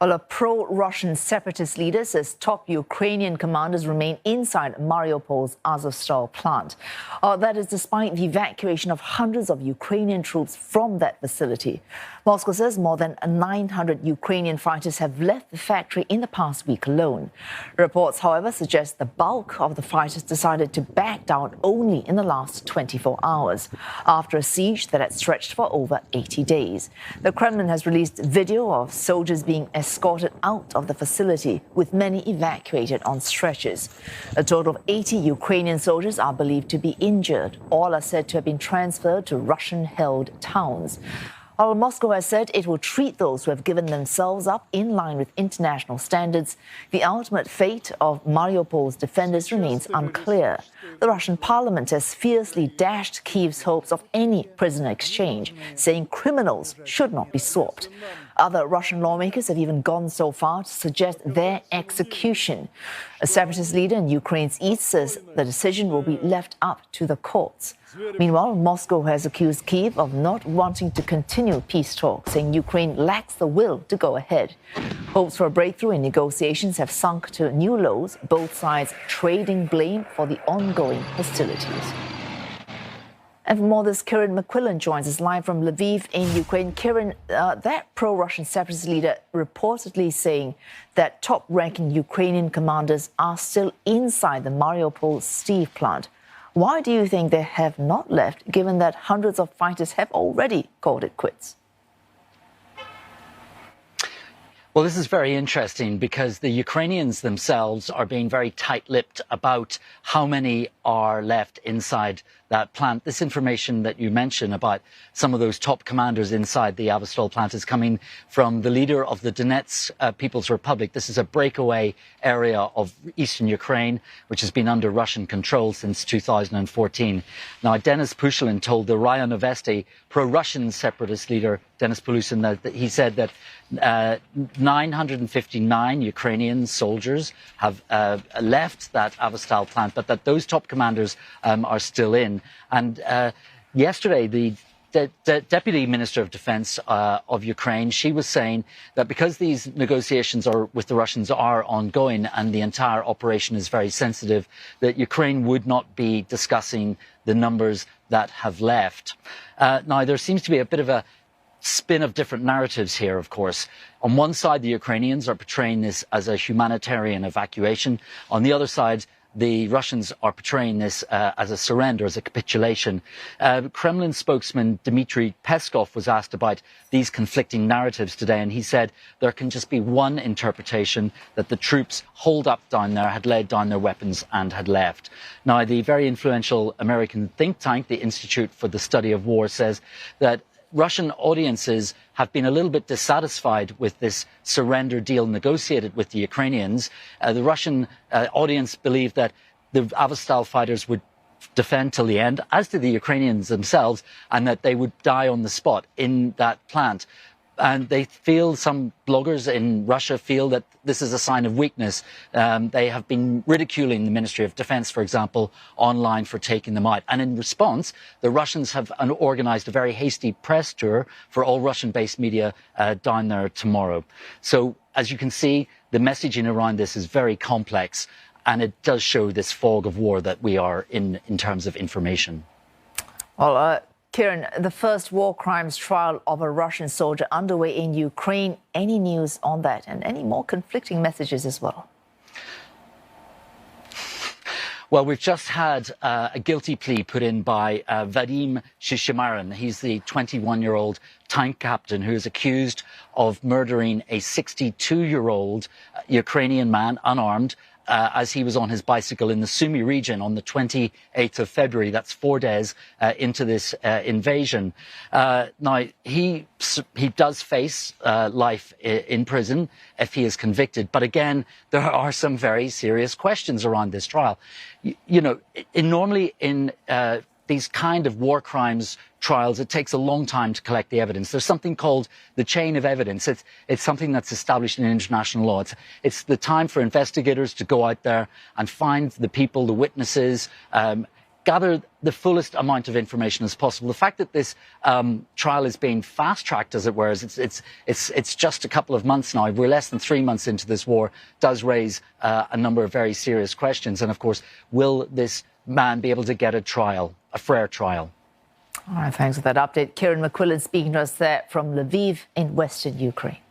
Well, a pro-Russian separatist leader says top Ukrainian commanders remain inside Mariupol's Azovstal plant. That is despite the evacuation of hundreds of Ukrainian troops from that facility. Moscow says more than 900 Ukrainian fighters have left the factory in the past week alone. Reports, however, suggest the bulk of the fighters decided to back down only in the last 24 hours, after a siege that had stretched for over 80 days. The Kremlin has released video of soldiers being escorted out of the facility, with many evacuated on stretchers. A total of 80 Ukrainian soldiers are believed to be injured. All are said to have been transferred to Russian-held towns. While Moscow has said it will treat those who have given themselves up in line with international standards, the ultimate fate of Mariupol's defenders remains unclear. The Russian parliament has fiercely dashed Kyiv's hopes of any prisoner exchange, saying criminals should not be swapped. Other Russian lawmakers have even gone so far to suggest their execution. A separatist leader in Ukraine's east says the decision will be left up to the courts. Meanwhile, Moscow has accused Kyiv of not wanting to continue peace talks, saying Ukraine lacks the will to go ahead. Hopes for a breakthrough in negotiations have sunk to new lows, both sides trading blame for the ongoing hostilities. And for more, this Kieran McQuillan joins us live from Lviv in Ukraine. Kieran, that pro-Russian separatist leader reportedly saying that top-ranking Ukrainian commanders are still inside the Mariupol steel plant. Why do you think they have not left, given that hundreds of fighters have already called it quits? Well, this is very interesting because the Ukrainians themselves are being very tight-lipped about how many are left inside that plant. This information that you mentioned about some of those top commanders inside the Azovstal plant is coming from the leader of the Donetsk People's Republic. This is a breakaway area of eastern Ukraine, which has been under Russian control since 2014. Now, Denis Pushilin told the RIA Novosti pro-Russian separatist leader Denis Pushilin that he said that 959 Ukrainian soldiers have left that Azovstal plant, but that those top commanders are still in. And yesterday, the Deputy Minister of Defense of Ukraine, she was saying that because these negotiations with the Russians are ongoing and the entire operation is very sensitive, that Ukraine would not be discussing the numbers that have left. Now, there seems to be a bit of a spin of different narratives here, of course. On one side, the Ukrainians are portraying this as a humanitarian evacuation. On the other side, the Russians are portraying this as a surrender, as a capitulation. Kremlin spokesman Dmitry Peskov was asked about these conflicting narratives today, and he said there can just be one interpretation, that the troops holed up down there, had laid down their weapons and had left. Now, the very influential American think tank, the Institute for the Study of War, says that Russian audiences have been a little bit dissatisfied with this surrender deal negotiated with the Ukrainians. The Russian audience believed that the Azovstal fighters would defend till the end, as did the Ukrainians themselves, and that they would die on the spot in that plant. And they feel, some bloggers in Russia feel, that this is a sign of weakness. They have been ridiculing the Ministry of Defense, for example, online for taking them out. And in response, the Russians have organized a very hasty press tour for all Russian-based media down there tomorrow. So, as you can see, the messaging around this is very complex, and it does show this fog of war that we are in terms of information. Well, Kieran, the first war crimes trial of a Russian soldier underway in Ukraine. Any news on that, and any more conflicting messages as well? Well, we've just had a guilty plea put in by Vadim Shishimarin. He's the 21-year-old tank captain who is accused of murdering a 62-year-old Ukrainian man, unarmed, as he was on his bicycle in the Sumy region on the 28th of February. That's 4 days into this invasion. Now, he does face life in prison if he is convicted. But again, there are some very serious questions around this trial. You know, normally in these kind of war crimes trials, it takes a long time to collect the evidence. There's something called the chain of evidence. It's something that's established in international law. It's the time for investigators to go out there and find the people, the witnesses, gather the fullest amount of information as possible. The fact that this trial is being fast-tracked, as it were, it's just a couple of months now. We're less than 3 months into this war, does raise a number of very serious questions. And of course, will this man be able to get a trial, a fair trial? All right, thanks for that update. Kieran McQuillan speaking to us there from Lviv in Western Ukraine.